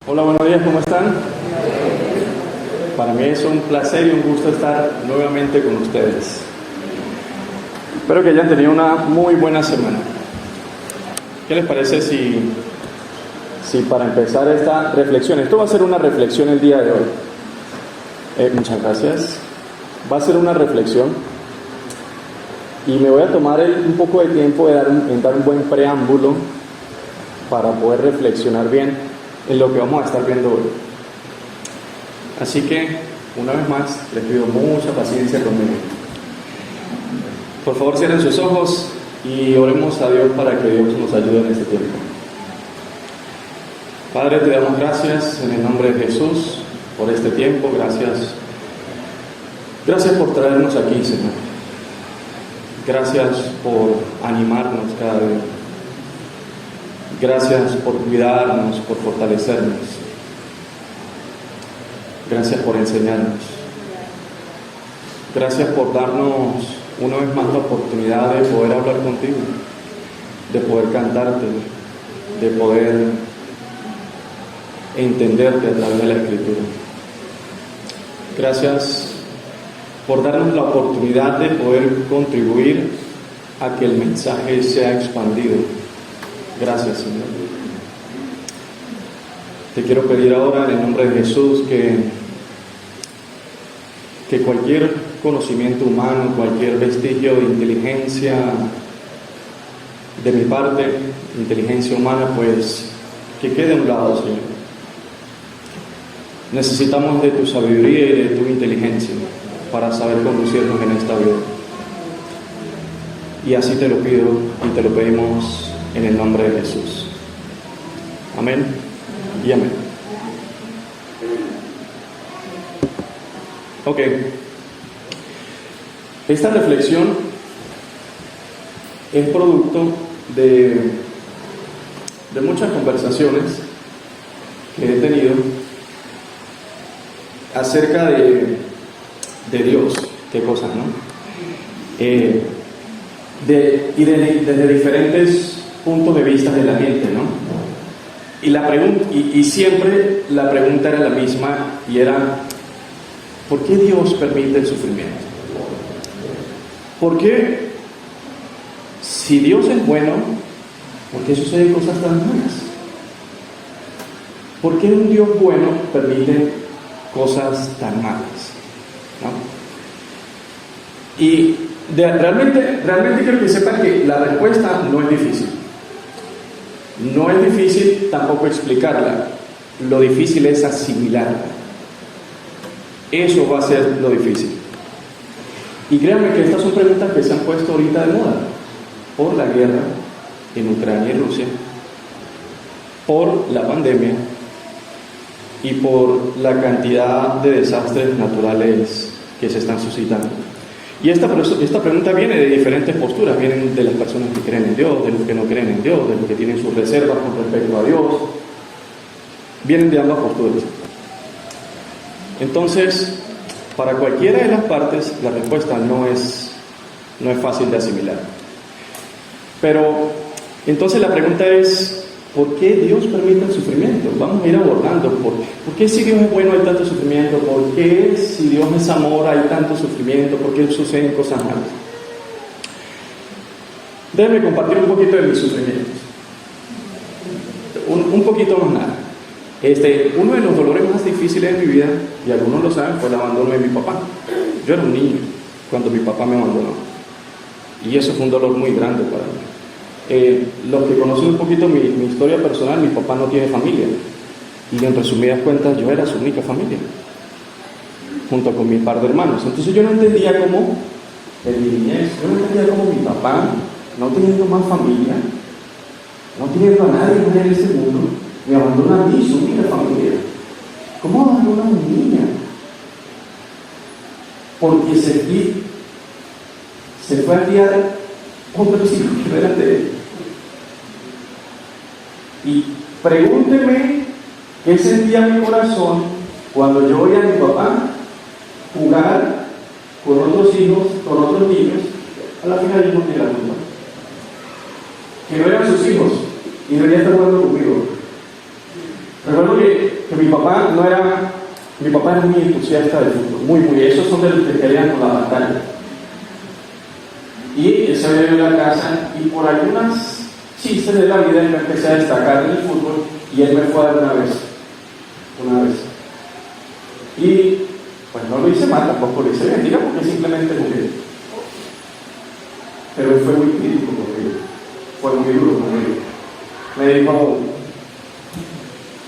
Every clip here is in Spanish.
Hola, buenos días, ¿cómo están? Para mí es un placer y un gusto estar nuevamente con ustedes. Espero que hayan tenido una muy buena semana. ¿Qué les parece si para empezar esta reflexión, esto va a ser una reflexión el día de hoy? Muchas gracias. Va a ser una reflexión y me voy a tomar un poco de tiempo en dar un buen preámbulo para poder reflexionar bien en lo que vamos a estar viendo hoy. Así que, una vez más, les pido mucha paciencia conmigo. Por favor, cierren sus ojos y oremos a Dios para que Dios nos ayude en este tiempo. Padre, te damos gracias en el nombre de Jesús por este tiempo. Gracias por traernos aquí, Señor. Gracias por animarnos cada día. Gracias por cuidarnos, por fortalecernos. Gracias por enseñarnos. Gracias por darnos una vez más la oportunidad de poder hablar contigo, de poder cantarte, de poder entenderte a través de la Escritura. Gracias por darnos la oportunidad de poder contribuir a que el mensaje sea expandido. Gracias, Señor. Te quiero pedir ahora en el nombre de Jesús que cualquier conocimiento humano, cualquier vestigio de inteligencia de mi parte, inteligencia humana, pues que quede a un lado, Señor. Necesitamos de tu sabiduría y de tu inteligencia para saber conducirnos en esta vida. Y así te lo pido y te lo pedimos en el nombre de Jesús. Amén y amén. Ok. Esta reflexión es producto de muchas conversaciones que he tenido acerca de Dios. Qué cosas, ¿no? Desde diferentes puntos de vista de la gente, ¿no? Y siempre la pregunta era la misma, y era: ¿por qué Dios permite el sufrimiento? ¿Por qué, si Dios es bueno, por qué suceden cosas tan malas? ¿Por qué un Dios bueno permite cosas tan malas? ¿No? Y realmente quiero que sepan que la respuesta no es difícil. No es difícil tampoco explicarla. Lo difícil es asimilarla. Eso va a ser lo difícil. Y créanme que estas son preguntas que se han puesto ahorita de moda por la guerra en Ucrania y Rusia, por la pandemia y por la cantidad de desastres naturales que se están suscitando. Y esta pregunta viene de diferentes posturas. Vienen de las personas que creen en Dios, de los que no creen en Dios, de los que tienen sus reservas con respecto a Dios. Vienen de ambas posturas. Entonces, para cualquiera de las partes, la respuesta no es fácil de asimilar. Pero, entonces la pregunta es: ¿por qué Dios permite el sufrimiento? Vamos a ir abordando ¿por qué si Dios es bueno hay tanto sufrimiento? ¿Por qué si Dios es amor hay tanto sufrimiento? ¿Por qué suceden cosas malas? Déjenme compartir un poquito de mis sufrimientos. Un poquito más nada. Uno de los dolores más difíciles de mi vida, y algunos lo saben, fue el abandono de mi papá. Yo era un niño cuando mi papá me abandonó. Y eso fue un dolor muy grande para mí. Los que conocen un poquito mi historia personal, mi papá no tiene familia, y en resumidas cuentas yo era su única familia, junto con mi par de hermanos. Entonces yo no entendía cómo mi papá, no teniendo más familia, no teniendo a nadie más en este mundo, me abandona a mí, su única familia. ¿Cómo abandona a una niña? Porque se fue a criar otros hijos que no eran de él. Y pregúnteme qué sentía mi corazón cuando yo veía a mi papá jugar con otros hijos, con otros niños. A la final yo no tenía la culpa, que no eran sus hijos y no venía a estar jugando conmigo. Recuerdo que mi papá era muy entusiasta del fútbol, muy, esos son de los que pelean con la batalla. Y él se había ido a la casa y por algunas chistes de la vida yo empecé a destacar en el fútbol y él me fue a dar una vez. Y pues no lo hice mal, tampoco lo hice bien, digamos que simplemente jugué. Pero él fue muy crítico conmigo, fue muy duro conmigo. Me dijo,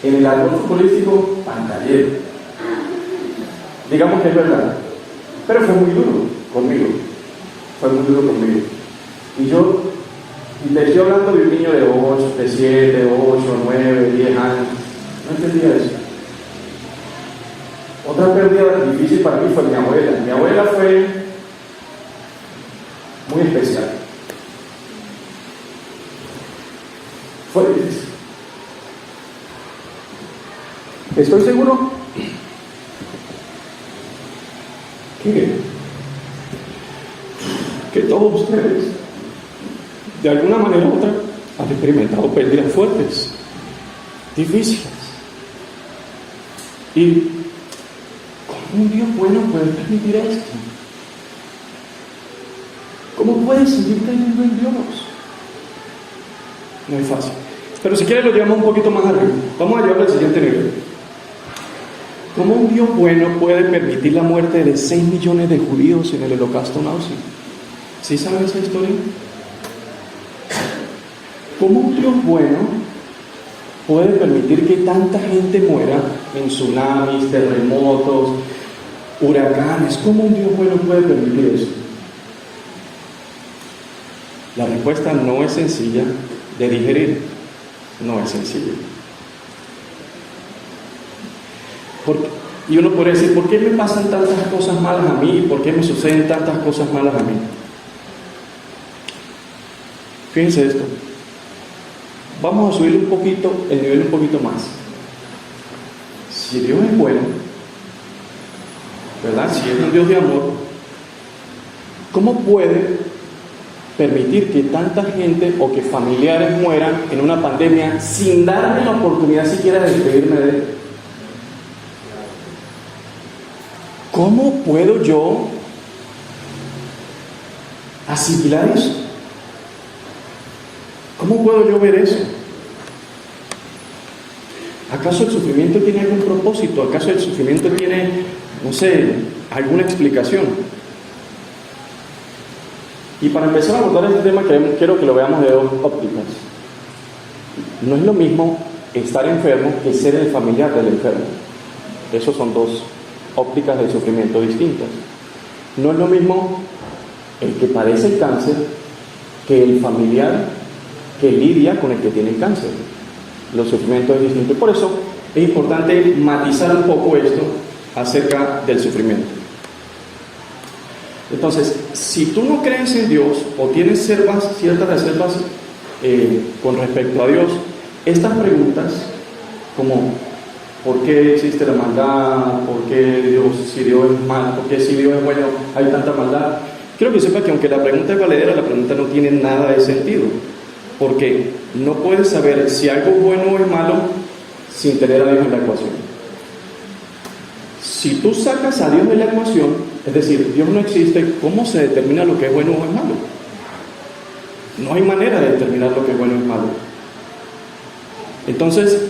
en el árbol futbolístico, pantallero. Digamos que es verdad, pero fue muy duro conmigo. Y te estoy hablando de un niño de 8, de 7, 8, 9, 10 años. No entendía eso. Otra pérdida difícil para mí fue mi abuela. Mi abuela fue muy especial. Fue difícil. Estoy seguro que todos ustedes, de alguna manera u otra, han experimentado pérdidas fuertes, difíciles. Y ¿cómo un Dios bueno puede permitir esto? ¿Cómo puedes seguir creyendo en Dios? No es fácil. Pero si quieres lo llevamos un poquito más arriba. Vamos a llevarlo al siguiente nivel. ¿Cómo un Dios bueno puede permitir la muerte de 6 millones de judíos en el holocausto nazi? ¿Sí saben esa historia? ¿Cómo un Dios bueno puede permitir que tanta gente muera en tsunamis, terremotos, huracanes? ¿Cómo un Dios bueno puede permitir eso? La respuesta no es sencilla de digerir, no es sencilla. Y uno puede decir, ¿por qué me pasan tantas cosas malas a mí? ¿Por qué me suceden tantas cosas malas a mí? Fíjense esto. Vamos a subir el nivel un poquito más. Si Dios es bueno, ¿verdad? Si es un Dios de amor, ¿cómo puede permitir que tanta gente o que familiares mueran en una pandemia sin darme la oportunidad siquiera de despedirme de él? ¿Cómo puedo yo asimilar eso? ¿Cómo puedo yo ver eso? ¿Acaso el sufrimiento tiene algún propósito? ¿Acaso el sufrimiento tiene, no sé, alguna explicación? Y para empezar a abordar este tema, quiero que lo veamos de dos ópticas. No es lo mismo estar enfermo que ser el familiar del enfermo. Esos son dos ópticas del sufrimiento distintas. No es lo mismo el que padece el cáncer que el familiar que lidia con el que tiene el cáncer. Los sufrimientos es distinto. Por eso es importante matizar un poco esto acerca del sufrimiento. Entonces, si tú no crees en Dios o tienes ciertas reservas con respecto a Dios, estas preguntas, como ¿por qué existe la maldad? ¿Por qué si Dios es malo? ¿Por qué si Dios es bueno hay tanta maldad? Quiero que sepa que aunque la pregunta es valedera, la pregunta no tiene nada de sentido, porque no puedes saber si algo bueno o es malo sin tener a Dios en la ecuación. Si tú sacas a Dios de la ecuación, es decir, Dios no existe, ¿cómo se determina lo que es bueno o es malo? No hay manera de determinar lo que es bueno o es malo. Entonces,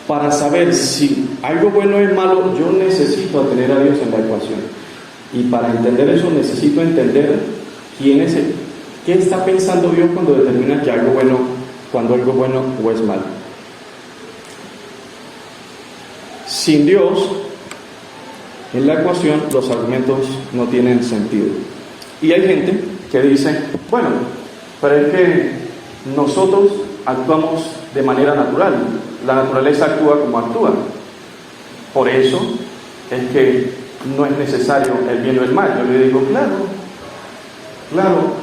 para saber si algo bueno es malo, yo necesito tener a Dios en la ecuación. Y para entender eso necesito entender quién es él. ¿Qué está pensando Dios cuando determina que algo bueno o es malo? Sin Dios en la ecuación, los argumentos no tienen sentido. Y hay gente que dice, bueno, pero es que nosotros actuamos de manera natural. La naturaleza actúa como actúa. Por eso es que no es necesario el bien o el mal. Yo le digo, claro,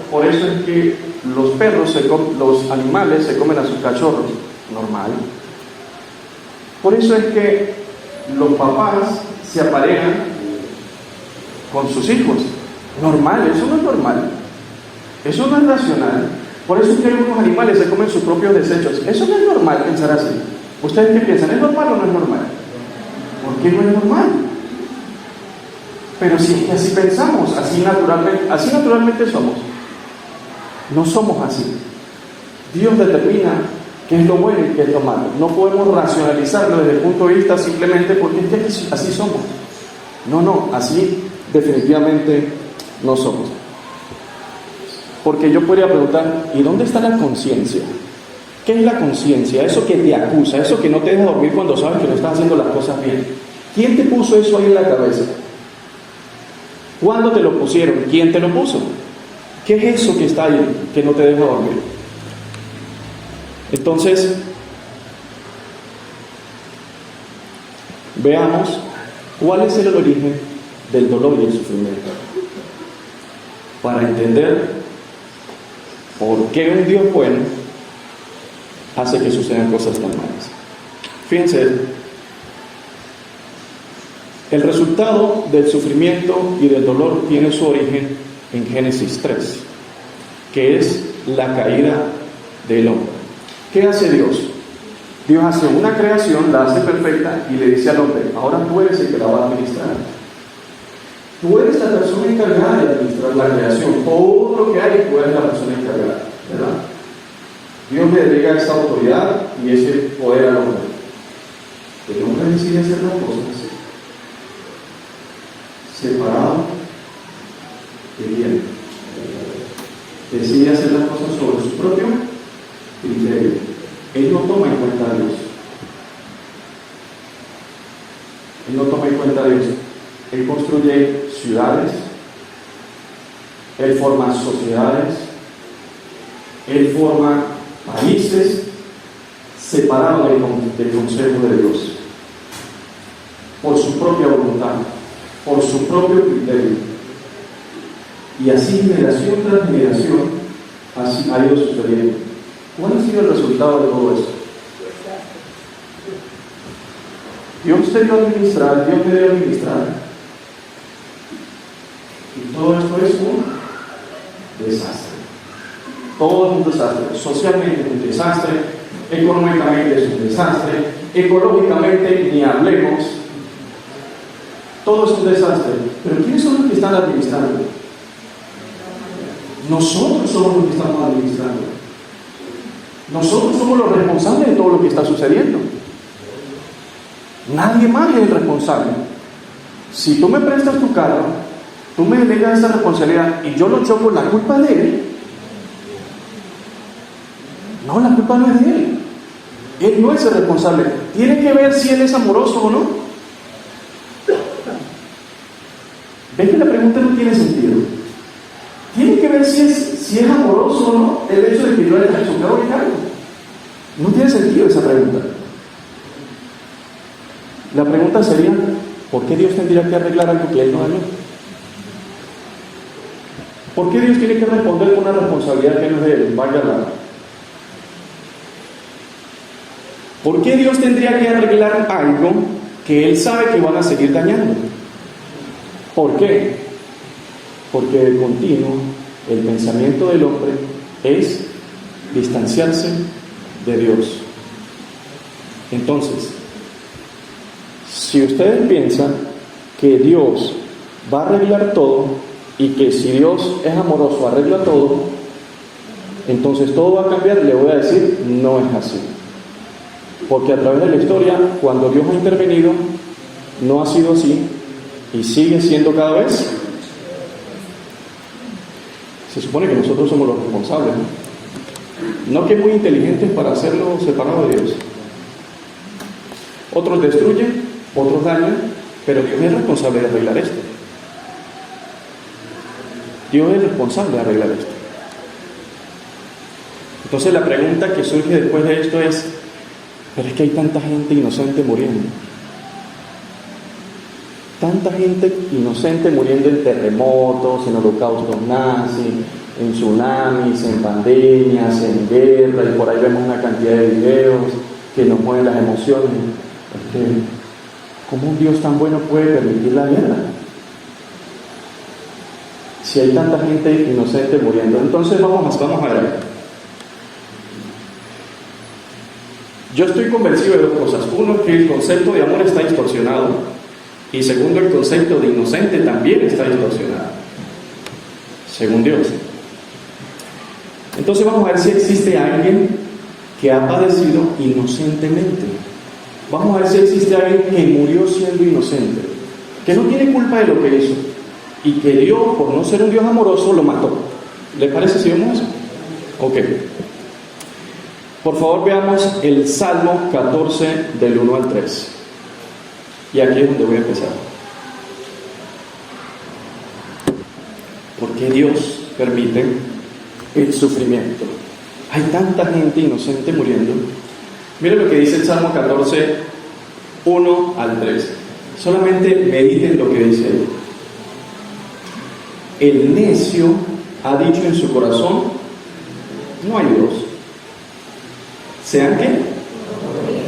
por eso es que los perros, los animales se comen a sus cachorros. Normal. Por eso es que los papás se aparean con sus hijos. Normal, eso no es normal. Eso no es racional. Por eso es que algunos animales se comen sus propios desechos. Eso no es normal pensar así. ¿Ustedes qué piensan? ¿Es normal o no es normal? ¿Por qué no es normal? Pero si es que así pensamos, así naturalmente somos. No somos así. Dios determina qué es lo bueno y qué es lo malo. No podemos racionalizarlo desde el punto de vista simplemente porque es que así somos. No, así definitivamente no somos. Porque yo podría preguntar, ¿y dónde está la conciencia? ¿Qué es la conciencia? Eso que te acusa, eso que no te deja dormir cuando sabes que no estás haciendo las cosas bien. ¿Quién te puso eso ahí en la cabeza? ¿Cuándo te lo pusieron? ¿Quién te lo puso? ¿Qué es eso que está ahí que no te deja dormir? Entonces, veamos cuál es el origen del dolor y el sufrimiento, para entender por qué un Dios bueno hace que sucedan cosas tan malas. Fíjense, el resultado del sufrimiento y del dolor tiene su origen en Génesis 3, que es la caída del hombre. ¿Qué hace Dios? Dios hace una creación, la hace perfecta y le dice al hombre, ahora tú eres el que la va a administrar. Tú eres la persona encargada de administrar la creación. Todo lo que hay, tú eres la persona encargada, ¿verdad? Dios le delega esa autoridad y ese poder al hombre. El hombre decide hacer las cosas separado de bien. Decide hacer las cosas sobre su propio criterio. Él no toma en cuenta a Dios. Él no toma en cuenta a Dios. Él construye ciudades, Él forma sociedades, Él forma países separados del consejo de Dios, por su propia voluntad, por su propio criterio. Y así generación tras generación así ha ido sucediendo. ¿Cuál ha sido el resultado de todo esto? Dios te dio a administrar, Dios te dio a administrar. Y todo esto es un desastre. Todo es un desastre. Socialmente es un desastre, económicamente es un desastre, ecológicamente ni hablemos. Todo es un desastre. Pero ¿quiénes son los que están administrando? Nosotros somos los que estamos administrando. Nosotros somos los responsables de todo lo que está sucediendo. Nadie más es el responsable. Si tú me prestas tu carro, tú me delegas esa responsabilidad y yo lo choco, la culpa es de él. No, la culpa no es de él. Él no es el responsable. Tiene que ver si él es amoroso o no. ¿Ven que la pregunta no tiene sentido? Tiene que ver si es amoroso o no el hecho de que yo haya chocado el carro. No tiene sentido esa pregunta. La pregunta sería, ¿por qué Dios tendría que arreglar algo que Él no dañó? ¿Por qué Dios tiene que responder con una responsabilidad que no es de Él? Vaya la... ¿Por qué Dios tendría que arreglar algo que Él sabe que van a seguir dañando? ¿Por qué? Porque de continuo el pensamiento del hombre es distanciarse de Dios. Entonces, si ustedes piensan que Dios va a arreglar todo y que si Dios es amoroso arregla todo, entonces todo va a cambiar, le voy a decir, no es así. Porque a través de la historia, cuando Dios ha intervenido, no ha sido así y sigue siendo cada vez. Se supone que nosotros somos los responsables, ¿no? No que muy inteligentes para hacerlo separado de Dios. Otros destruyen, otros dañan, pero Dios es responsable de arreglar esto. Dios es responsable de arreglar esto. Entonces la pregunta que surge después de esto es, pero es que hay tanta gente inocente muriendo. Tanta gente inocente muriendo en terremotos, en holocaustos nazis, en tsunamis, en pandemias, en guerra, y por ahí vemos una cantidad de videos que nos mueven las emociones. ¿Cómo un Dios tan bueno puede permitir la guerra? Si hay tanta gente inocente muriendo. Entonces vamos a ver. Yo estoy convencido de dos cosas. Uno, que el concepto de amor está distorsionado. Y segundo, el concepto de inocente también está distorsionado, según Dios. Entonces vamos a ver si existe alguien que ha padecido inocentemente. Vamos a ver si existe alguien que murió siendo inocente, que no tiene culpa de lo que hizo, y que Dios, por no ser un Dios amoroso, lo mató. ¿Les parece si vemos eso? Ok. Por favor, veamos el Salmo 14, del 1 al 3. Y aquí es donde voy a empezar. ¿Por qué Dios permite el sufrimiento? Hay tanta gente inocente muriendo. Mira lo que dice el Salmo 14, 1 al 3. Solamente mediten lo que dice ahí. El necio ha dicho en su corazón: no hay Dios. ¿Sean qué?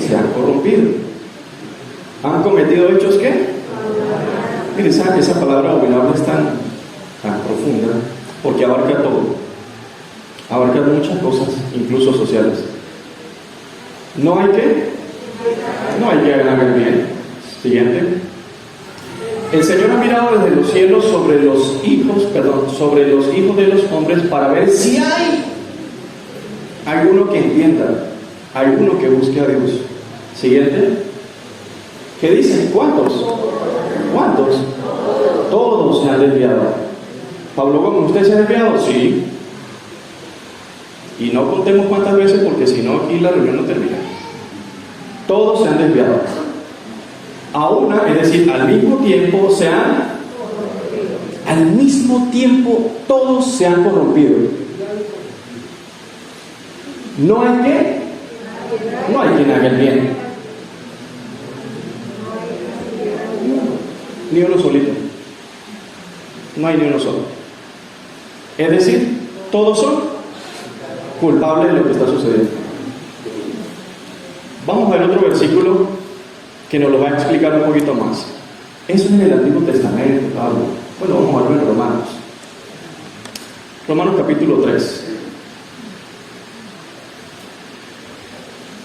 Se han corrompido. ¿Han cometido hechos qué? Miren, esa palabra abominable es tan profunda, porque abarca todo. Abarca muchas cosas, incluso sociales. ¿No hay qué? No hay que ganar el bien. Siguiente. El Señor ha mirado desde los cielos sobre los hijos de los hombres para ver si hay alguno que entienda, alguno que busque a Dios. Siguiente. ¿Qué dicen? ¿Cuántos? ¿Cuántos? Todos se han desviado. Pablo, ¿cómo usted se ha desviado? Sí. Y no contemos cuántas veces, porque si no aquí la reunión no termina. Todos se han desviado. A una, es decir, al mismo tiempo todos se han corrompido. No hay quien haga el bien. Ni uno solito. No hay ni uno solo. Es decir, todos son culpables de lo que está sucediendo. Vamos a ver otro versículo que nos lo va a explicar un poquito más. Eso es en el Antiguo Testamento, Pablo. Bueno, vamos a verlo en Romanos. Romanos capítulo 3.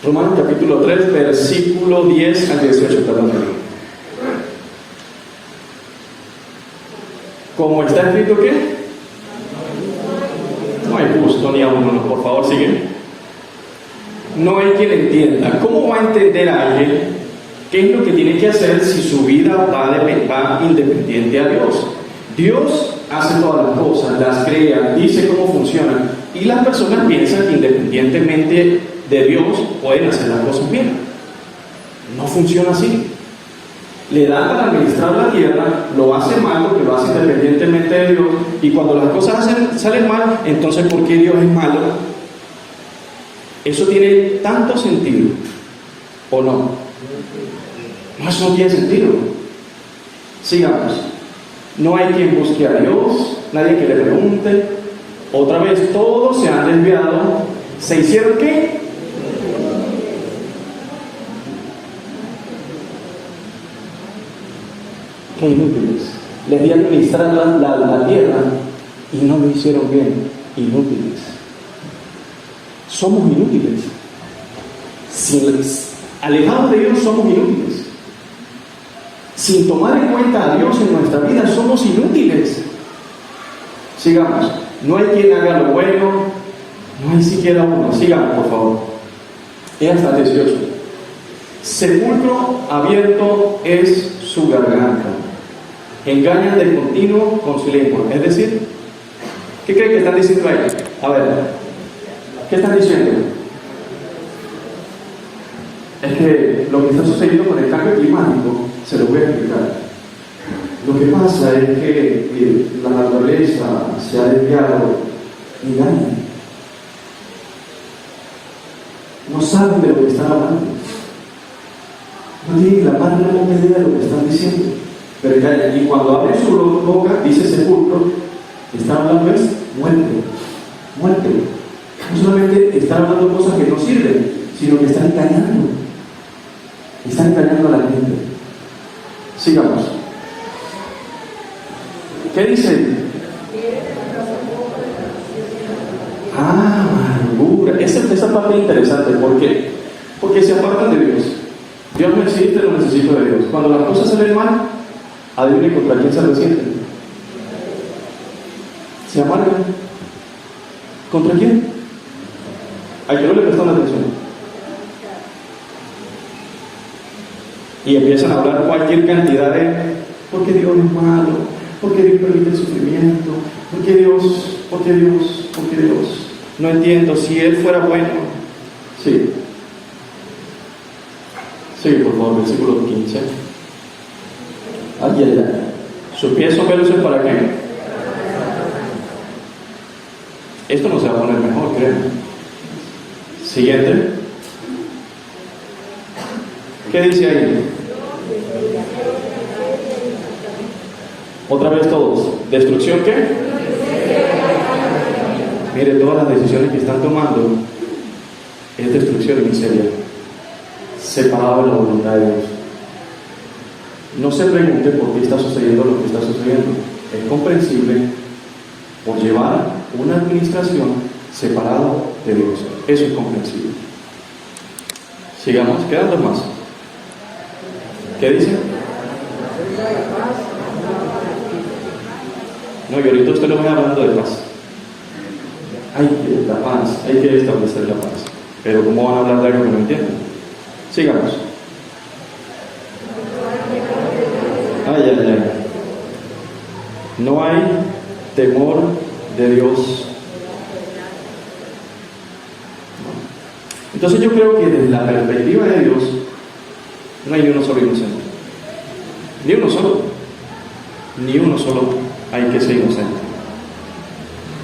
Romanos capítulo 3, versículo 10 al 18, perdón. Como está escrito, ¿qué? No hay justo ni a uno, por favor, sigue. No hay quien entienda. ¿Cómo va a entender a alguien qué es lo que tiene que hacer si su vida va independiente a Dios? Dios hace todas las cosas, las crea, dice cómo funcionan, y las personas piensan que independientemente de Dios pueden hacer las cosas bien. No funciona así. Le da para administrar la tierra, lo hace mal porque lo hace independientemente de Dios, y cuando las cosas salen mal, entonces ¿por qué Dios es malo? ¿Eso tiene tanto sentido o no? No, eso no tiene sentido. Sigamos. No hay quien busque a Dios, nadie que le pregunte. Otra vez, todos se han desviado. ¿Se hicieron qué? Qué inútiles. Les di a administrar la tierra y no lo hicieron bien. Inútiles. Somos inútiles. Alejados de Dios somos inútiles. Sin tomar en cuenta a Dios en nuestra vida somos inútiles. Sigamos. No hay quien haga lo bueno, no hay siquiera uno. Sigamos, por favor. Es hasta el 18. Sepulcro abierto es su garganta. Engañan de continuo con su lengua. Es decir, ¿qué creen que están diciendo ahí? A ver, ¿qué están diciendo? Es que lo que está sucediendo con el cambio climático, se lo voy a explicar. Lo que pasa es que la naturaleza se ha desviado y engañan. No saben de lo que están hablando. No tienen la más remota idea de lo que están diciendo. Pero y cuando abren su boca, dice sepulcro, están hablando es muerte. Muerte. No solamente están hablando cosas que no sirven, sino que están engañando. Están engañando a la gente. Sigamos. ¿Qué dice? Amargura. Esa parte es interesante. ¿Por qué? Porque se apartan de Dios. Dios no existe, no necesito de Dios. Cuando las cosas salen mal, adivine contra quién se resienten. Se amargan. ¿Contra quién? Al que no le prestan atención. Y empiezan a hablar cualquier cantidad de ¿por qué Dios es malo? ¿Por qué Dios permite el sufrimiento? ¿Por qué Dios? ¿Por qué Dios? ¿Por qué Dios? No entiendo, si Él fuera bueno. Sí. Sí, por favor, versículo 15. Ay, ay, ay. ¿Sus pies son veloces para qué? Esto no se va a poner mejor, creo. Siguiente. ¿Qué dice ahí? Otra vez todos. ¿Destrucción qué? Mire, todas las decisiones que están tomando es destrucción y miseria. Separado de la voluntad de Dios. No se pregunte por qué está sucediendo lo que está sucediendo. Es comprensible por llevar una administración separada de Dios. Eso es comprensible. Sigamos, quedan dos más. ¿Qué dice? No, y ahorita usted lo va hablando de paz. Hay que la paz, hay que establecer la paz. Pero ¿cómo van a hablar de algo que no entienden? Sigamos. Ay, ay, ay. No hay temor de Dios. Entonces yo creo que desde la perspectiva de Dios no hay ni uno solo inocente. Ni uno solo. Ni uno solo hay que ser inocente.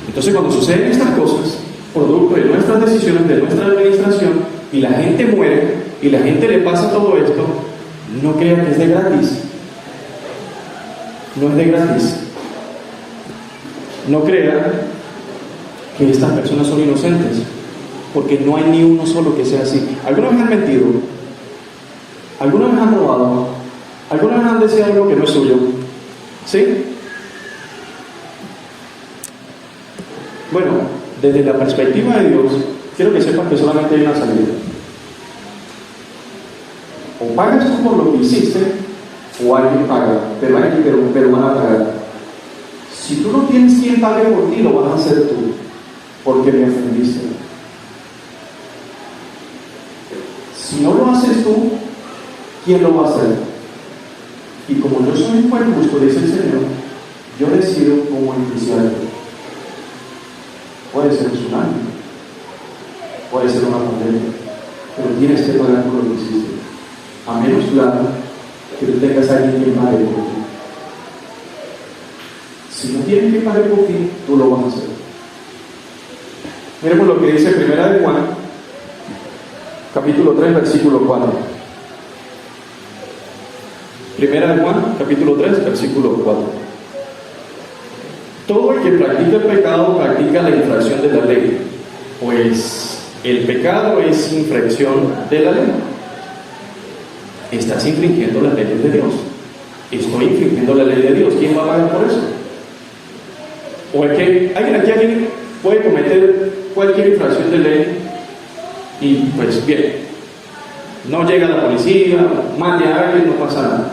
Entonces cuando suceden estas cosas, producto de nuestras decisiones, de nuestra administración, y la gente muere, y la gente le pasa todo esto, no crean que es de gratis. No es de gratis. No crean que estas personas son inocentes, porque no hay ni uno solo que sea así. ¿Alguna vez han mentido? ¿Alguna vez han robado? ¿Alguna vez han deseado algo que no es suyo? ¿Sí? Bueno, desde la perspectiva de Dios, quiero que sepas que solamente hay una salida. O pagas tú por lo que hiciste, o alguien paga, pero van a pagar. Si tú no tienes quien pague por ti, lo vas a hacer tú, porque me ofendiste. Si no lo haces tú, ¿quién lo va a hacer? Y como yo soy un buen justo, dice el Señor, yo decido cómo enjuiciarte. Puede ser un tsunami, puede ser una pandemia, pero tienes que pagar por lo que hiciste. A menos, claro, que tú tengas a alguien que pague por ti. Si no tienes que pagar por ti, tú lo vas a hacer. Miremos lo que dice 1 de Juan, capítulo 3, versículo 4. 1 de Juan, capítulo 3, versículo 4. Todo el que practica el pecado practica la infracción de la ley, pues el pecado es infracción de la ley. Estás infringiendo las leyes de Dios. Estoy infringiendo la ley de Dios. ¿Quién va a pagar por eso? O es que alguien puede cometer cualquier infracción de ley y pues bien, no llega la policía, mande a alguien, no pasa nada.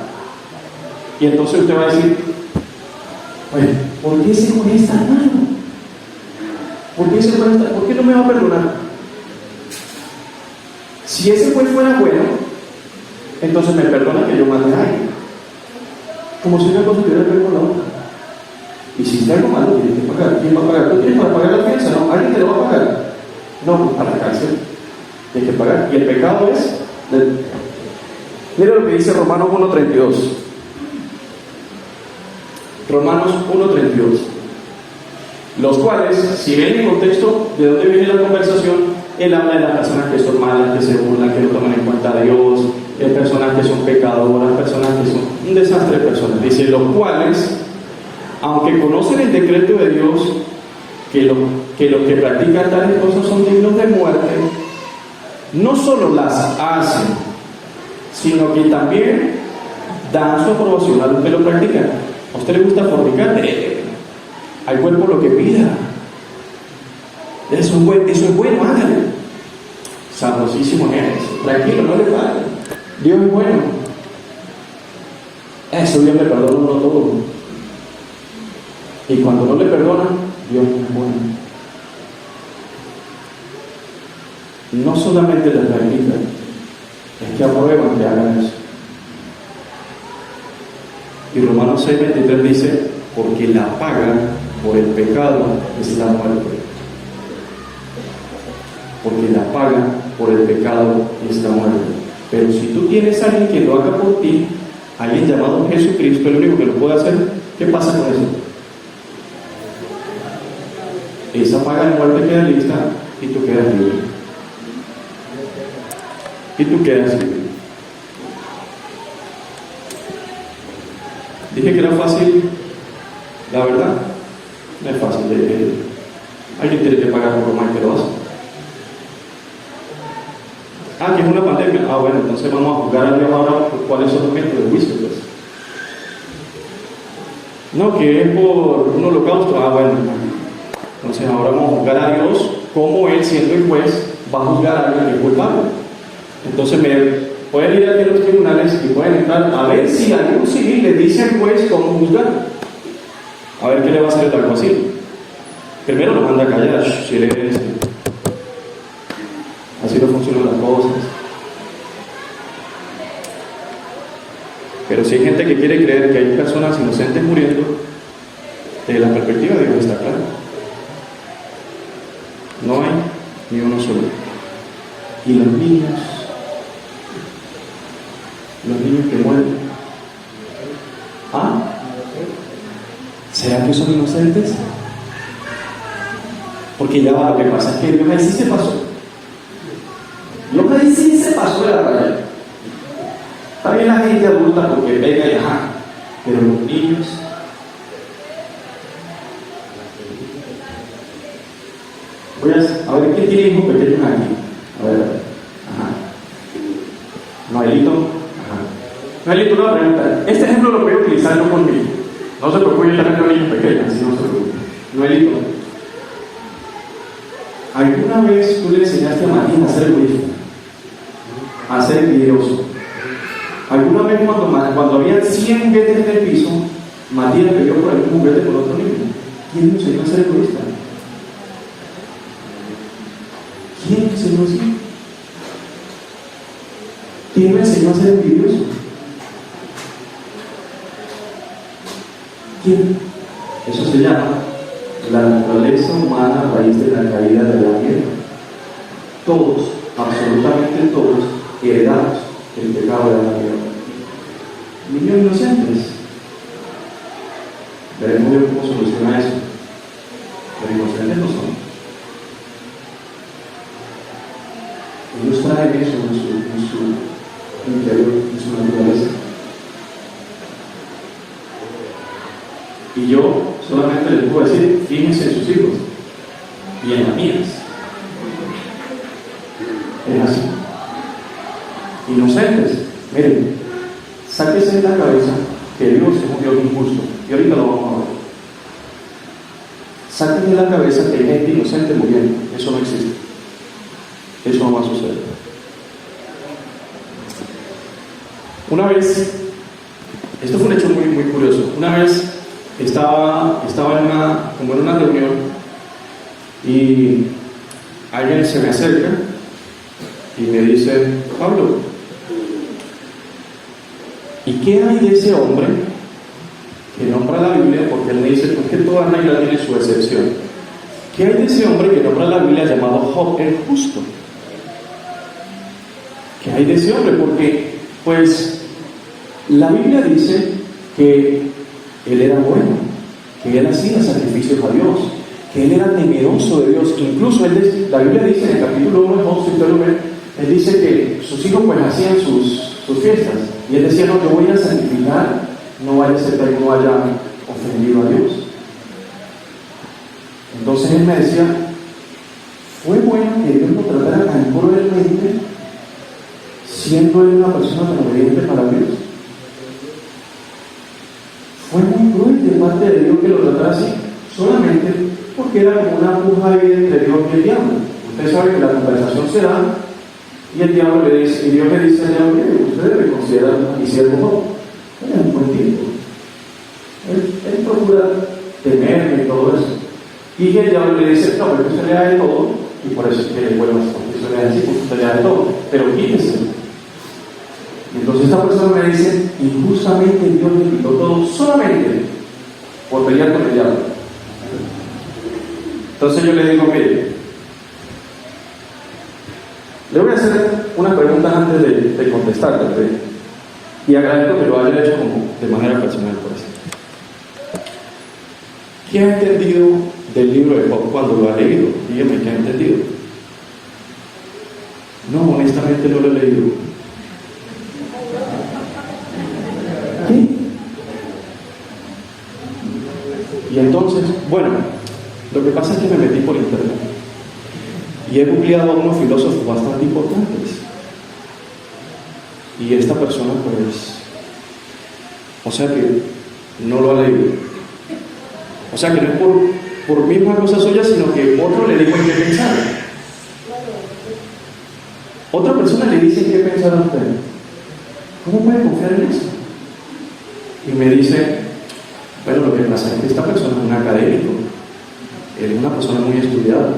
Y entonces usted va a decir, oye, ¿por qué ese juez es tan malo? ¿Por qué no me va a perdonar? Si ese juez fuera bueno, entonces me perdona que yo mate a alguien. Como si una cosa tuviera que ver con la otra. Y si está algo malo, tienes que pagar. ¿Quién va a pagar? ¿Tú tienes para pagar la fianza? ¿No? ¿Alguien te lo va a pagar? No, a la cárcel. Tienes que pagar. Y el pecado es... Mira lo que dice Romanos 1:32. Romanos 1:32. Los cuales, si ven el contexto de dónde viene la conversación, él habla de las personas que son malas, que se burlan, que no toman en cuenta a Dios, personas que son pecadoras, personas que son un desastre de personas. Dice, los cuales, aunque conocen el decreto de Dios, que los que practican tales cosas son dignos de muerte, no solo las hacen, sino que también dan su aprobación a los que lo practican. ¿A usted le gusta fornicar? Al cuerpo lo que pida. Eso es bueno, hágalo. sabrosísimo es. Tranquilo, no le pare. Dios es bueno. Eso Dios le perdona a uno todo. Y cuando no le perdona, Dios no es bueno. No solamente les permite, es que aprueban que hagan eso. Y Romanos 6:23 dice, porque la paga por el pecado es la muerte. Porque la paga por el pecado es la muerte. Pero si tú tienes a alguien que lo haga por ti, alguien llamado Jesucristo, el único que lo puede hacer, ¿qué pasa con eso? Esa paga de muerte queda lista y tú quedas libre. Y tú quedas libre. Dije que era fácil, la verdad, no es fácil. Alguien tiene que pagar por lo más que lo hace. Que es una pandemia. Bueno, entonces vamos a juzgar a Dios ahora por cuáles son los métodos de juicio, pues. No, que es por un holocausto. Bueno, entonces ahora vamos a juzgar a Dios como Él, siendo el juez, va a juzgar a alguien que es culpable. Entonces pueden ir aquí a los tribunales y pueden entrar a ver si algún civil le dice al juez cómo juzgar. A ver qué le va a hacer el alguacil. Primero lo manda a callar, silencio. Así no funcionan las cosas. Pero si hay gente que quiere creer que hay personas inocentes muriendo, desde la perspectiva de Dios está claro. No hay ni uno solo. Y los niños que mueren, ¿será que son inocentes? Porque ya va, lo que pasa es que Dios ahí sí se pasó. Dios ahí sí se pasó de la raya. Está bien la gente adulta porque pega y pero los niños, voy a ver quién tiene hijos pequeños aquí. A ver. Noelito. Noelito, una pregunta. Este ejemplo lo voy a utilizar yo conmigo. No se preocupe, yo también tengo niños pequeños, así no se preocupe. Noelito, ¿alguna vez tú le enseñaste a Matías a ser egoísta? A ser envidioso? ¿Alguna vez cuando había 100 juguetes en el piso, Matías peleó por algún juguete con otro niño? ¿Quién le enseñó a ser egoísta? ¿Quién le enseñó así? ¿Quién le enseñó a ser envidioso? ¿Quién? Eso se llama la naturaleza humana a raíz de la caída de la tierra. Todos, absolutamente todos, heredamos el pecado de la tierra. Niños inocentes. Veremos bien cómo soluciona eso. Pero inocentes no son. Ellos traen eso en su interior, en su naturaleza. Y yo solamente les puedo decir, fíjense en sus hijos y en las mías. Es así. Inocentes. Miren, sáquense de la cabeza que Dios es un Dios injusto. Y ahorita lo vamos a ver. Sáquense de la cabeza que hay gente inocente muriendo. Eso no existe. Eso no va a suceder. Una vez, esto fue un hecho muy, muy curioso. Una vez estaba en una reunión y alguien se me acerca y me dice: Pablo, ¿y qué hay de ese hombre que nombra la Biblia? Porque él me dice que toda regla tiene su excepción. ¿Qué hay de ese hombre que nombra la Biblia llamado Job el justo? ¿Qué hay de ese hombre? Porque, pues, la Biblia dice que él era bueno, que él hacía sacrificios a Dios, que él era temeroso de Dios. Incluso la Biblia dice en el capítulo 1 de Job, si usted lo ve, él dice que sus hijos pues hacían sus fiestas, y él decía: no, yo voy a sacrificar, no vaya a ser que no haya ofendido a Dios. Entonces él me decía: fue bueno que Dios lo tratara tan cruelmente, siendo él una persona tan obediente para Dios. Fue muy cruel de parte de Dios que lo tratara así, solamente porque era como una puja ahí entre Dios y el diablo. Usted sabe que la conversación se da Y el diablo le dice, y Dios le dice al diablo: ustedes me consideran a mi siervo Job. Él es un buen tipo. Él procura temerme y todo eso. Y el diablo le dice: no, pero usted le da de todo, y por eso es que, bueno, usted le da así, porque usted le da de todo, pero quítese. Y entonces esta persona me dice: injustamente Dios le quitó todo solamente por pelear con el diablo. Entonces yo le digo: mire, le voy a hacer una pregunta antes de contestarle, y agradezco que lo haya hecho como de manera personal por eso. ¿Qué ha entendido del libro de Job cuando lo ha leído? Dígame, ¿qué ha entendido? No, honestamente no lo he leído. ¿Qué? Y entonces, bueno, lo que pasa es que me metí por internet y he googleado a unos filósofos bastante importantes. Y esta persona, pues, o sea que no lo ha leído. O sea que no es por misma cosa suya, sino que otro le dijo en qué pensar. Otra persona le dice en qué pensar a usted. ¿Cómo puede confiar en eso? Y me dice: bueno, lo que pasa es que esta persona es un académico, él es una persona muy estudiada.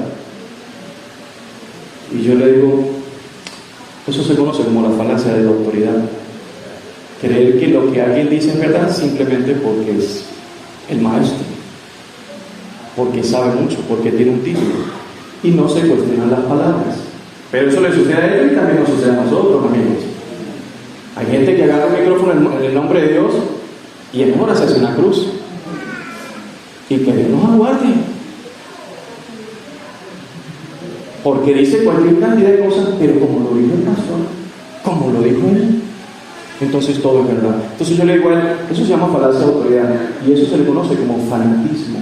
Y yo le digo: eso se conoce como la falacia de la autoridad. Creer que lo que alguien dice es verdad simplemente porque es el maestro, porque sabe mucho, porque tiene un título, y no se cuestionan las palabras. Pero eso le sucede a él y también nos sucede a nosotros, amigos. Hay gente que agarra el micrófono en el nombre de Dios y en horas hace una cruz. Y que Dios nos aguarde. Porque dice cualquier cantidad de cosas, pero como lo dijo el pastor, como lo dijo él, entonces todo es verdad. Entonces yo le digo a él: eso se llama falacia de autoridad, y eso se le conoce como fanatismo.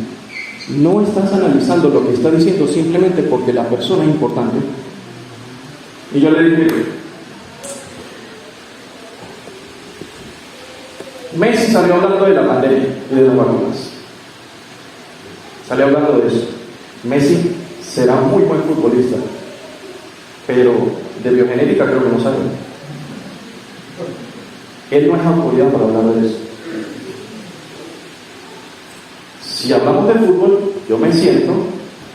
No estás analizando lo que está diciendo simplemente porque la persona es importante. Y yo le dije: Messi salió hablando de la pandemia y de las vacunas. Salió hablando de eso. Messi será un muy buen futbolista, pero de biogenética creo que no sabe. Él no es autoridad para hablar de eso. Si hablamos de fútbol, yo me siento,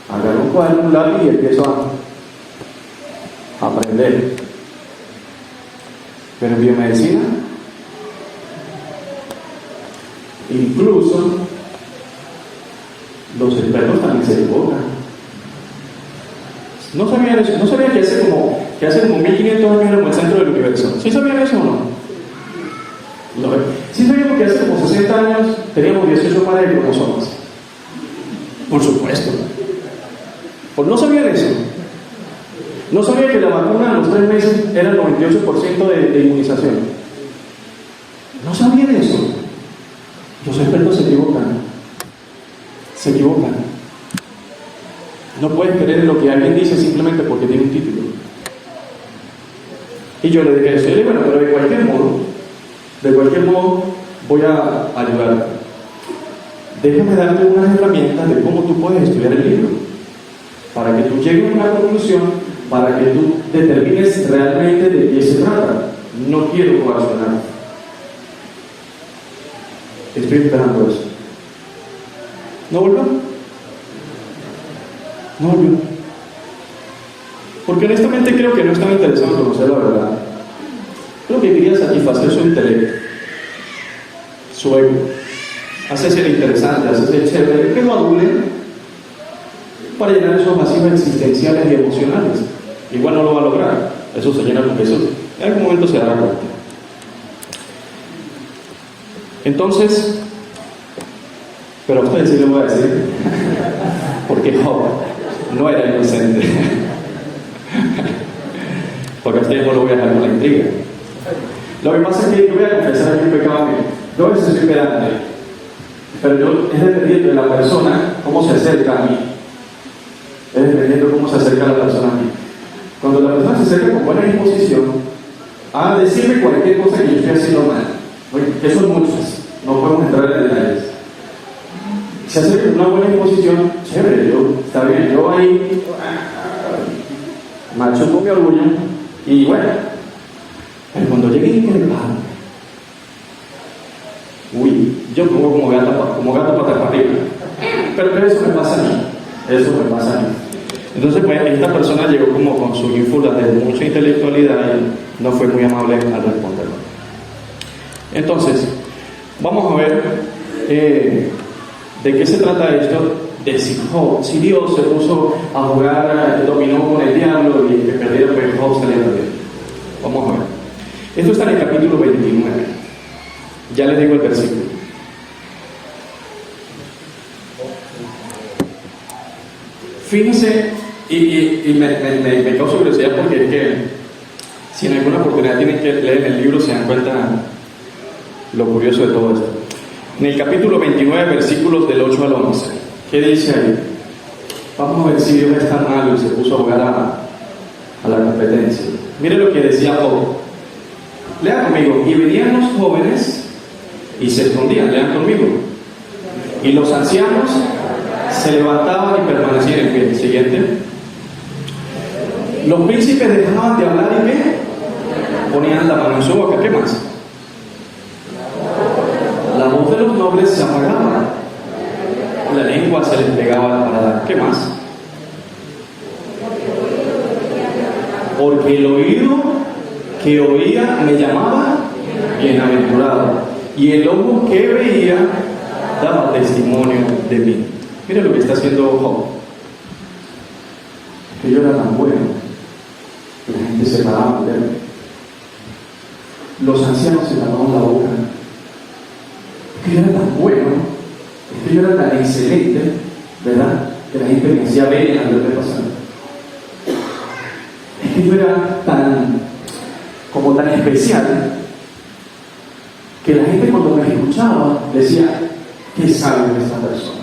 agarro un cuaderno, un lápiz y empiezo a aprender. Pero en biomedicina, incluso los expertos también se equivocan. No sabían eso, no sabían que hace como 1500 años éramos el centro del universo. ¿Sí sabían eso o no? ¿Sí sabíamos que hace como 60 años teníamos 18 pares de cromosomas? Por supuesto. Pues no sabían eso. No sabían que la vacuna a los 3 meses era el 98% de inmunización. No sabían eso. Los expertos se equivocan. Se equivocan. No puedes creer en lo que alguien dice simplemente porque tiene un título. Y yo le dije eso. Y le dije: bueno, pero de cualquier modo voy a ayudarte. Déjame darte unas herramientas de cómo tú puedes estudiar el libro, para que tú llegues a una conclusión, para que tú determines realmente de qué se trata. No quiero coaccionar. Estoy esperando eso. ¿No volvió? No volvió. Porque honestamente creo que no estaba interesado en conocer la verdad. Creo que quería satisfacer su intelecto, su ego. Hace ser interesante, hace ser chévere, que lo adulen para llenar esos vacíos existenciales y emocionales. Igual no lo va a lograr. Eso se llena con Jesús. En algún momento se dará cuenta. Entonces, pero a ustedes sí les voy a decir, porque Job no era inocente. Porque a ustedes no lo voy a dejar con la intriga. Lo que pasa es que yo voy a confesar aquí un pecado mío. Yo a veces soy pedante, pero yo es dependiendo de la persona cómo se acerca a mí. Es dependiendo de cómo se acerca la persona a mí. Cuando la persona se acerca con buena disposición a decirme cualquier cosa que yo estoy haciendo mal, que son muchas, no podemos entrar en detalles. Se acerca con una buena disposición, chévere, está bien, yo ahí machuco mi orgullo Y bueno, pero cuando llegué y que le pago, uy, yo me pongo como gato patas para arriba. Pero eso me pasa a mí. Eso me pasa a mí. Entonces, pues, esta persona llegó como con su ínfula de mucha intelectualidad y no fue muy amable al responderlo. Entonces, vamos a ver de qué se trata esto. De si Dios se puso a jugar dominó con el diablo y que perdiera, pues Job salía perdiendo. Vamos a ver. Esto está en el capítulo 29. Ya les digo el versículo. Fíjense, y me causa curiosidad porque es que si en alguna oportunidad tienen que leer el libro se dan cuenta lo curioso de todo esto. En el capítulo 29, versículos del 8 al 11, ¿qué dice ahí? Vamos a ver si Dios es tan malo y se puso a jugar a la competencia. Mire lo que decía Job. Lean conmigo. Y venían los jóvenes y se escondían. Lean conmigo. Y los ancianos se levantaban y permanecían en pie. Siguiente. Los príncipes dejaban de hablar y ¿qué? Ponían la mano en su boca. ¿Qué más? La voz de los nobles se apagaba. La lengua se les pegaba al paladar. ¿Qué más? Porque el oído que oía me llamaba bienaventurado, y el ojo que veía daba testimonio de mí. Mira lo que está haciendo Job. Que yo era tan bueno que la gente se paraba de verme. Los ancianos se lavaban la boca. Que yo era tan bueno, que yo era tan excelente, ¿verdad? Que la gente me decía, ven a verme pasar. Es que yo era tan especial que la gente cuando me escuchaba decía, ¿qué sabe de esta persona?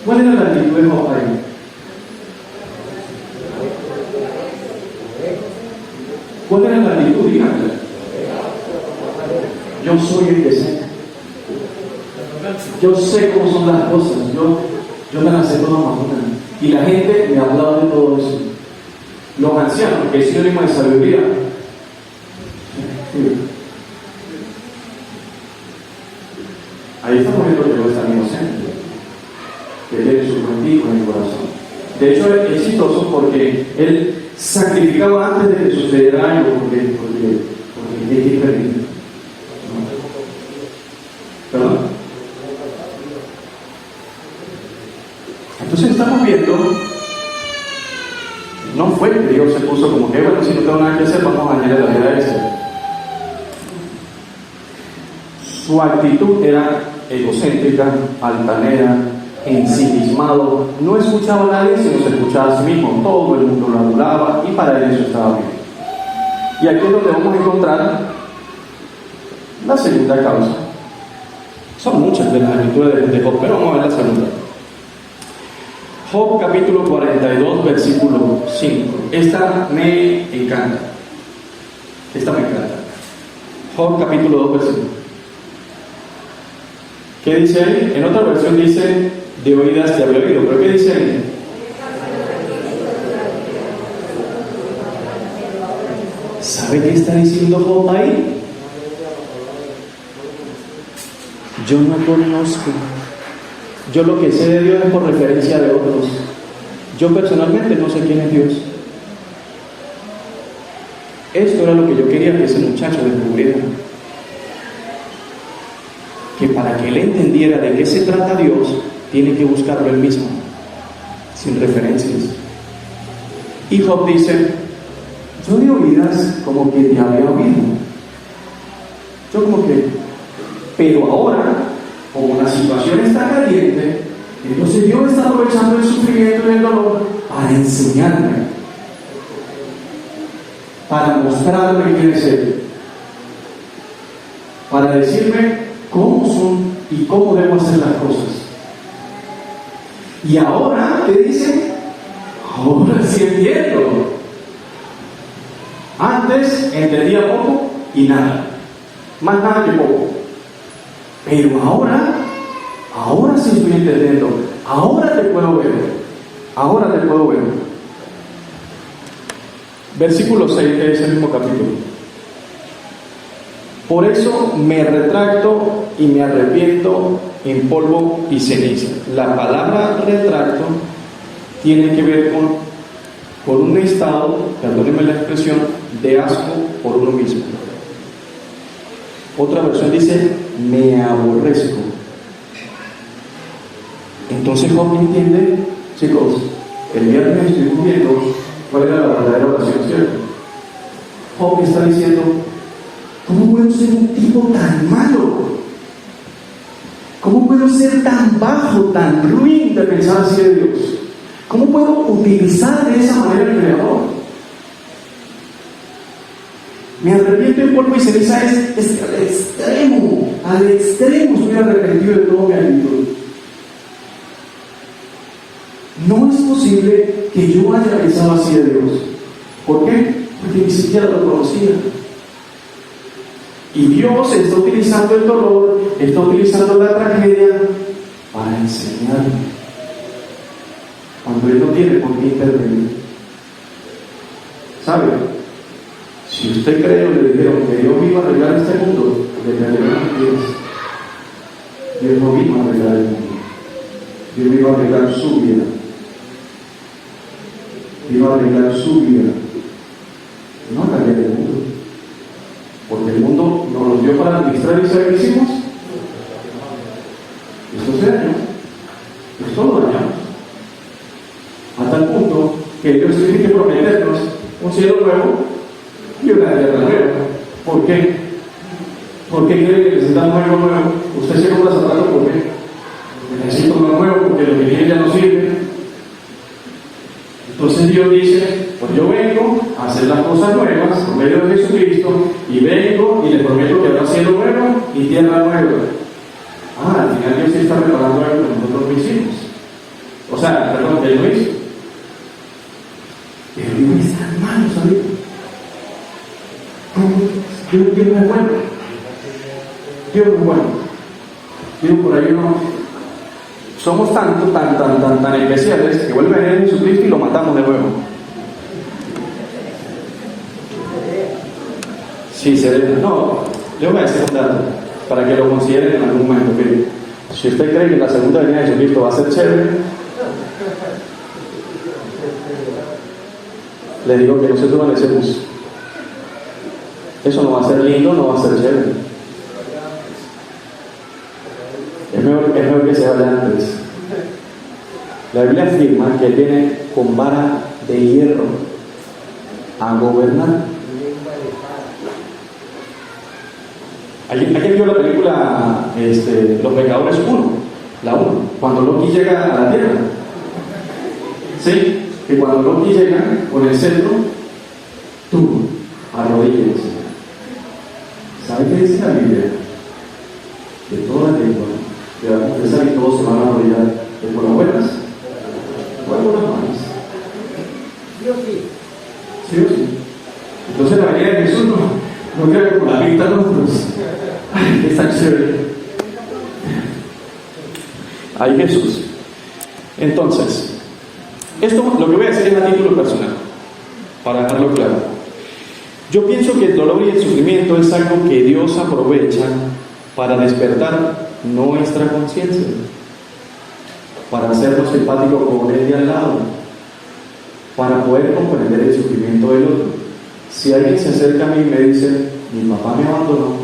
¿Cuál era la actitud de Job ahí? ¿Cuál era la actitud? Díganme. Yo soy el que sé. Yo sé cómo son las cosas. Yo me las sé todas más o menos. Y la gente me ha hablado de todo eso. Los ancianos, que es sinónimo de sabiduría. Sí. Ahí estamos viendo que Dios es tan inocente, que tiene su contigo en el corazón. De hecho, es exitoso porque Él sacrificaba antes de que sucediera algo, porque es diferente. ¿Perdón? Entonces estamos viendo, no fue que Dios se puso como que, bueno, si no tengo nada que hacer, vamos a dañar la vida de ese. Su actitud era egocéntrica, altanera, ensimismado, no escuchaba a nadie, sino se escuchaba a sí mismo, todo el mundo lo adoraba y para él eso estaba bien. Y aquí es donde vamos a encontrar la segunda causa. Son muchas de las actitudes de Job, pero vamos a ver la segunda. Job capítulo 42, versículo 5. Esta me encanta. Job capítulo 2, versículo. ¿Qué dice ahí? En otra versión dice, de oídas te había oído. ¿Pero qué dice ahí? ¿Sabe qué está diciendo Job ahí? Yo no conozco. Yo lo que sé de Dios es por referencia de otros. Yo personalmente no sé quién es Dios. Esto era lo que yo quería que ese muchacho descubriera. Que para que él entendiera de qué se trata Dios, tiene que buscarlo él mismo, sin referencias. Y Job dice, yo de oídas como que te había oído. Yo como que, pero ahora, como la situación está caliente, entonces Dios está aprovechando el sufrimiento y el dolor para enseñarme, para mostrarme quién es Él, para decirme cómo son y cómo debo hacer las cosas. Y ahora, ¿qué dice? Ahora sí entiendo. Antes entendía poco y nada, más nada que poco. Pero ahora sí estoy entendiendo. Ahora te puedo ver. Versículo 6 de ese mismo capítulo. Por eso me retracto y me arrepiento en polvo y ceniza. La palabra retracto tiene que ver con un estado, perdónenme la expresión, de asco por uno mismo. Otra versión dice, me aborrezco. Entonces Job entiende, chicos, el viernes estuvimos viendo cuál era la verdadera oración, ¿cierto? Job está diciendo, ¿cómo puedo ser un tipo tan malo? ¿Cómo puedo ser tan bajo, tan ruin de pensar así de Dios? ¿Cómo puedo utilizar de esa manera el Creador? Me arrepiento en polvo y ceniza es al extremo estoy arrepentido de todo mi actitud. No es posible que yo haya pensado así de Dios. ¿Por qué? Porque ni siquiera lo conocía. Y Dios está utilizando el dolor, está utilizando la tragedia para enseñarme. Cuando Él no tiene por qué intervenir. ¿Sabe? Si usted cree o le dijeron que Dios iba a arreglar este mundo, le creerán mentiras. Dios no vino a arreglar el mundo. Dios iba a arreglar su vida. Iba a arreglar su vida. No a cambiar el mundo. Porque el mundo nos lo dio para administrar y saber qué hicimos. Esto se dañó. Esto lo dañamos. A tal punto que Dios tiene que prometernos un cielo nuevo y una tierra nueva. ¿Por qué? ¿Por qué cree que necesitamos algo nuevo? Usted se compra zapatos por qué. Necesito uno nuevo porque lo que tiene ya no sirve. Entonces Dios dice, pues yo vengo a hacer las cosas nuevas por medio de Jesucristo y vengo y le prometo que habrá cielo nuevo y tierra nueva. Al final Dios sí está preparando algo que nosotros no hicimos. O sea, perdón, que Él no hizo. Pero Dios es tan malo, ¿sabes? Dios no es bueno. Dios no es bueno. Dios por ahí no. Somos tan especiales que vuelve a venir Jesucristo y lo matamos de nuevo. Sí, no, yo voy a decir un dato para que lo consideren en algún momento. Que si usted cree que la segunda venida de Jesucristo va a ser chévere, le digo que no se toman ese bus. Eso no va a ser lindo, no va a ser chévere. Es mejor que se vaya antes. La Biblia afirma que Él viene con vara de hierro a gobernar. ¿Alguien vio la película Los Pecadores 1? La 1, cuando Loki llega a la tierra. Sí, que cuando Loki llega con el cetro, tú arrodillas. ¿Sabes qué dice la Biblia? De toda lengua le va a confesar y todos se van a arrodillar. ¿De por las buenas? ¿O por las malas? Sí o sí. ¿Sí o sí? Entonces la venida de Jesús no queda como la pinta de nosotros. ¡Ay, qué tan chévere! ¡Ay, Jesús! Entonces, esto lo que voy a decir es a título personal, para dejarlo claro. Yo pienso que el dolor y el sufrimiento es algo que Dios aprovecha para despertar nuestra conciencia, para hacernos empáticos con Él de al lado, para poder comprender el sufrimiento del otro. Si alguien se acerca a mí y me dice, mi papá me abandonó,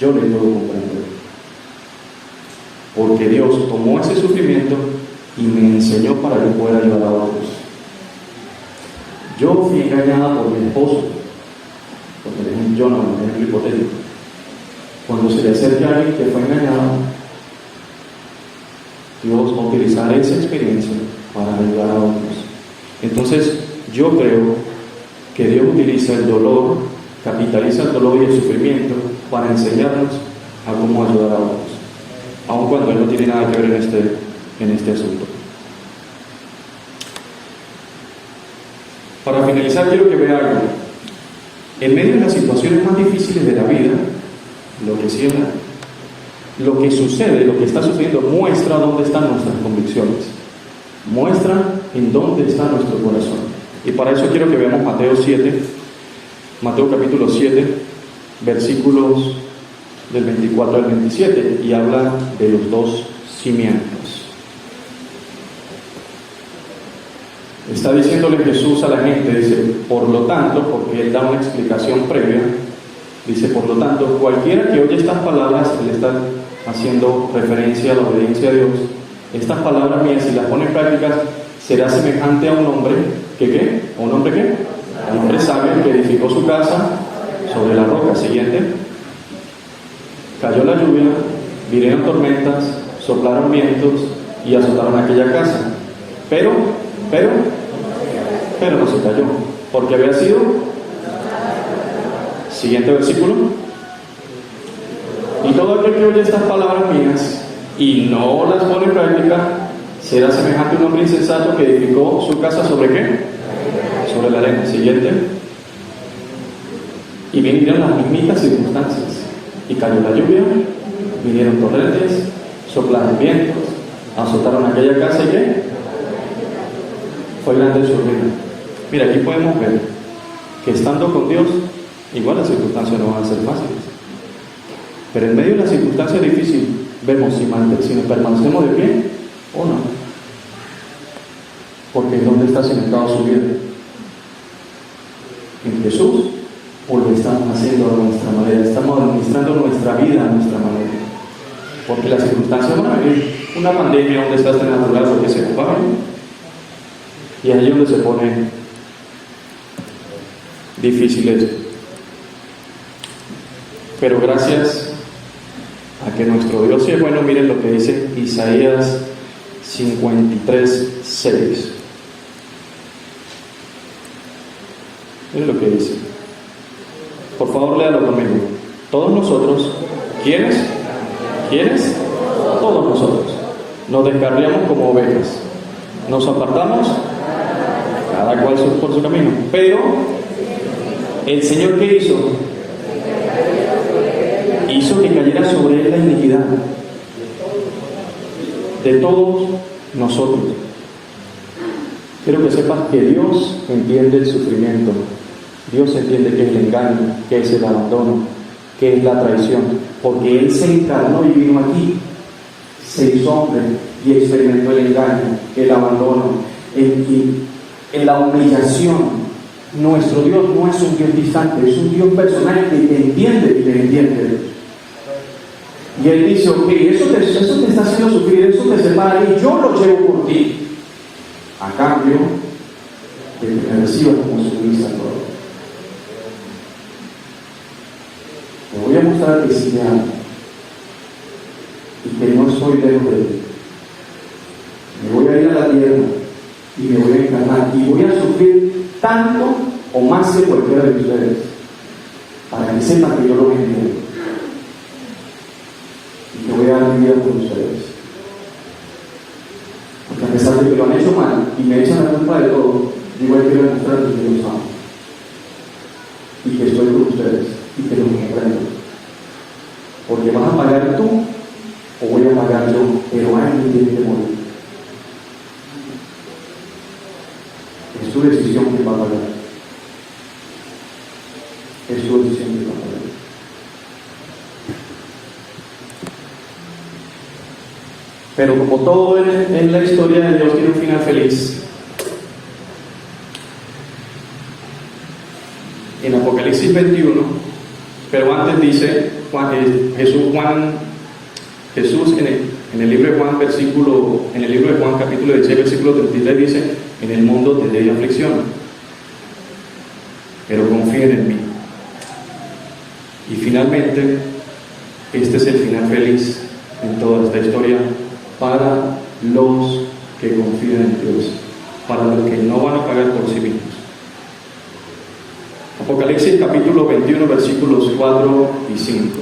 yo le puedo comprender. Porque Dios tomó ese sufrimiento y me enseñó para que pueda ayudar a otros. Yo fui engañada por mi esposo, porque yo no, es un hipotético. Cuando se le acerca a alguien que fue engañado, Dios va a utilizar esa experiencia para ayudar a otros. Entonces, yo creo que Dios utiliza el dolor, capitaliza el dolor y el sufrimiento para enseñarnos a cómo ayudar a otros, aun cuando Él no tiene nada que ver en este asunto. Para finalizar, quiero que vea algo. En medio de las situaciones más difíciles de la vida, lo que sucede, lo que está sucediendo, muestra dónde están nuestras convicciones, muestra en dónde está nuestro corazón. Y para eso quiero que veamos Mateo capítulo 7, versículos del 24 al 27, y habla de los dos cimientos. Está diciéndole Jesús a la gente, dice, por lo tanto, porque él da una explicación previa, dice, por lo tanto, cualquiera que oye estas palabras, él está haciendo referencia a la obediencia a Dios, estas palabras mías, si las pone en práctica, será semejante a un hombre, ¿que qué? ¿A un hombre qué? A un hombre sabio que edificó su casa sobre la roca. Siguiente. Cayó la lluvia, vinieron tormentas, soplaron vientos y azotaron aquella casa. Pero no se cayó, porque había sido. Siguiente versículo. Y todo aquel que oye estas palabras mías y no las pone en práctica, será semejante a un hombre insensato que edificó su casa ¿sobre qué? Sobre la arena. Siguiente. Y vinieron las mismitas circunstancias. Y cayó la lluvia, vinieron torrentes, soplaron vientos, azotaron aquella casa y ¿qué? Fue grande su ruina. Mira, aquí podemos ver que estando con Dios, igual las circunstancias no van a ser fáciles. Pero en medio de la circunstancia difícil, vemos si nos permanecemos de pie o no. Porque ¿dónde está cimentado su vida? ¿En Jesús? ¿O lo estamos haciendo a nuestra manera? Estamos administrando nuestra vida a nuestra manera. Porque las circunstancias van a venir. Una pandemia, un desastre natural, lo que sea, va a venir. Y ahí es donde se pone difícil esto. Pero gracias a que nuestro Dios sí es bueno, miren lo que dice Isaías 53:6. Miren lo que dice. Por favor, léalo conmigo. Todos nosotros, ¿quiénes? ¿Quiénes? Todos nosotros. Nos descarriamos como ovejas. Nos apartamos, cada cual por su camino. Pero, ¿el Señor qué hizo? Hizo que cayera sobre él la iniquidad de todos nosotros. Quiero que sepas que Dios entiende el sufrimiento. Dios entiende qué es el engaño, qué es el abandono, qué es la traición, porque Él se encarnó y vino aquí, se hizo hombre y experimentó el engaño, el abandono, la humillación. Nuestro Dios no es un Dios distante, es un Dios personal que te entiende y te entiende. Y Él dice, ok, eso te está haciendo sufrir, eso te separa y yo lo llevo por ti, a cambio de que me recibas como su Hijo Salvador. Te voy a mostrar que sí me amo y que no estoy lejos de ti. Me voy a ir a la tierra y me voy a encarnar y voy a sufrir tanto o más que cualquiera de ustedes, para que sepan que yo lo entiendo y que voy a dar mi vida por ustedes. Porque a pesar de que lo han hecho mal y me echan la culpa de todo, yo igual quiero demostrarles que los amo y que estoy con ustedes y que los comprendo. Porque vas a pagar tú o voy a pagar yo, pero alguien tiene que morir. Es tu decisión que va a pagar. Es tu decisión que va a pagar. Pero como todo en la historia de Dios tiene un final feliz, en Apocalipsis 21, pero antes dice Jesús en el libro de Juan capítulo 16, versículo 33 dice: en el mundo tendréis aflicción, pero confíen en mí. Y finalmente, este es el final feliz en toda esta historia para los que confían en Dios, para los que no van a pagar por sí mismos. Apocalipsis capítulo 21, versículos 4 y 5.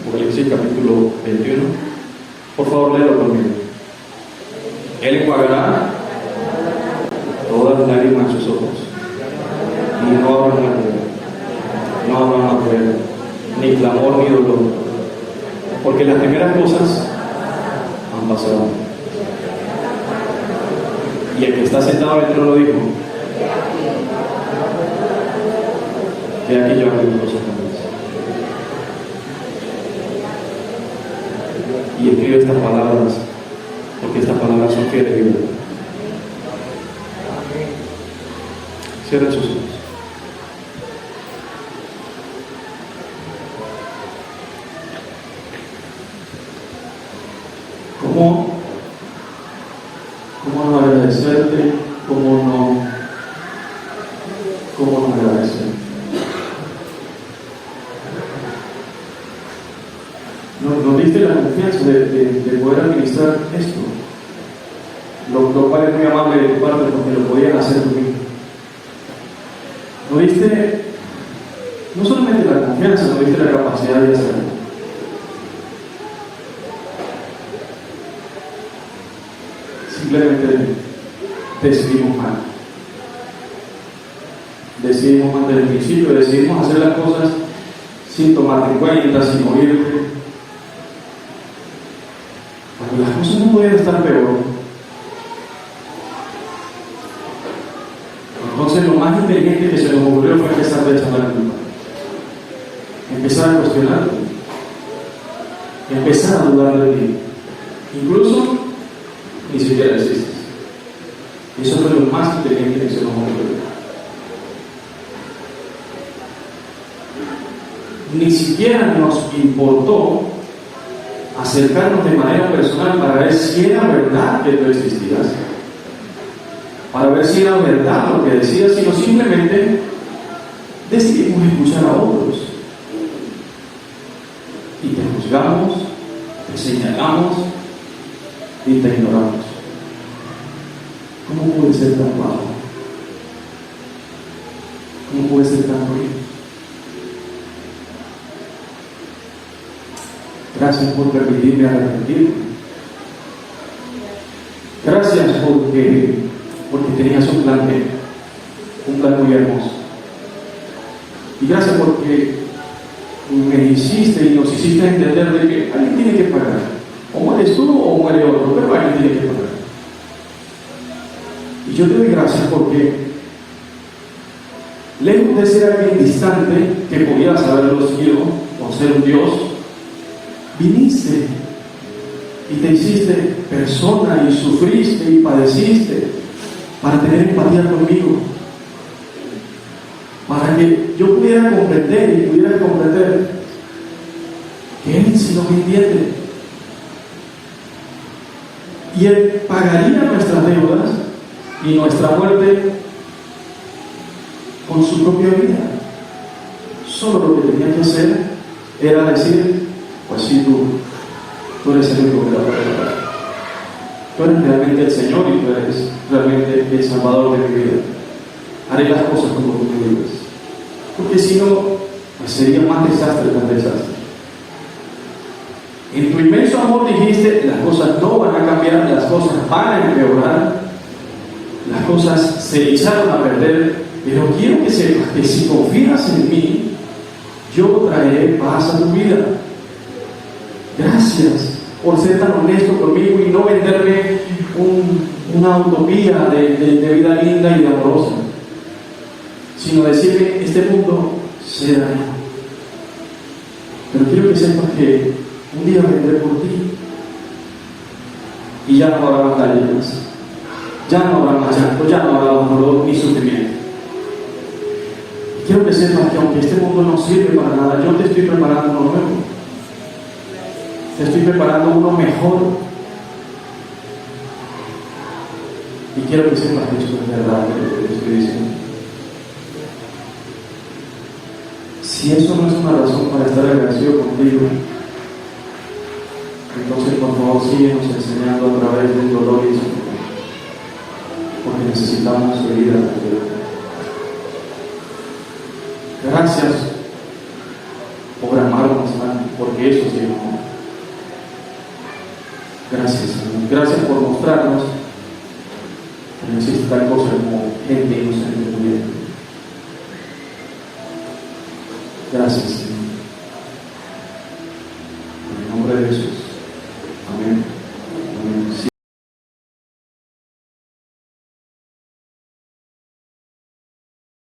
Apocalipsis capítulo 21. Por favor, léelo conmigo. Él enjuagará todas las lágrimas en sus ojos, y no habrá muerte, no habrá más duelo, ni clamor ni dolor, porque las primeras cosas han pasado. Y el que está sentado en el trono dijo: he aquí yo hago cosas nuevas. Y escribe estas palabras, porque estas palabras son fieles y verdaderas. Cierren sus ojos. ¿Cómo no agradecerte? ¿Cómo no agradecer? Nos diste la confianza de poder administrar esto, lo cual es muy amable de tu parte porque lo podían hacer tú mismo. Nos diste no solamente la confianza, nos diste la capacidad de hacerlo. Simplemente decidimos mal. Decidimos mal desde el principio, decidimos hacer las cosas sin tomarte en cuenta, sin oírte. Cuando las cosas no podían estar peor, entonces lo más inteligente que se nos ocurrió fue empezar a echar la culpa, empezar a cuestionarte, empezar a dudar de ti. Incluso ni siquiera existes. Eso fue lo más inteligente que se nos ocurrió. Ni siquiera nos importó acercarnos de manera personal para ver si era verdad que tú existías, para ver si era verdad lo que decías, sino simplemente decidimos escuchar a otros y te juzgamos, te señalamos y te ignoramos. ¿Cómo puede ser tan bajo? ¿Cómo puede ser tan ruido? Gracias por permitirme arrepentirme. Gracias porque tenías un plan muy hermoso. Y gracias porque me hiciste y nos hiciste entender de que alguien tiene que pagar. O mueres tú o muere otro, pero alguien tiene que pagar. Y yo te doy gracias porque, lejos de ser alguien distante que podías haberlo sido o ser un Dios, viniste y te hiciste persona y sufriste y padeciste para tener empatía conmigo, para que yo pudiera comprender y pudiera comprender que Él sí nos entiende y Él pagaría nuestras deudas y nuestra muerte con su propia vida. Solo lo que tenía que hacer era decir: pues sí, tú eres el único que la puede pagar. Tú eres realmente el Señor y tú eres realmente el Salvador de mi vida. Haré las cosas como tú me digas. Porque si no, pues sería más desastre tras desastre. En tu inmenso amor dijiste: las cosas no van a cambiar, las cosas van a empeorar, las cosas se echaron a perder, pero quiero que sepas que si confías en mí, yo traeré paz a tu vida. Gracias por ser tan honesto conmigo y no venderme una utopía de vida linda y de amorosa, sino decirme: este mundo se dañó, pero quiero que sepas que un día vendré por ti y ya no habrá más lágrimas, ya no habrá más llanto, ya no habrá más dolor ni sufrimiento. Quiero que sepas que aunque este mundo no sirve para nada, yo te estoy preparando uno nuevo. Te estoy preparando uno mejor. Y quiero que sepas que esto es verdad, lo que te estoy diciendo. Si eso no es una razón para estar agradecido contigo, entonces por favor síguenos enseñando a través del dolor y sufrimiento, porque necesitamos su vida. Gracias por amarnos tanto, porque eso sí es amor. Gracias, Señor. Gracias por mostrarnos que no existe tal cosa como gente inocente muriendo. Gracias.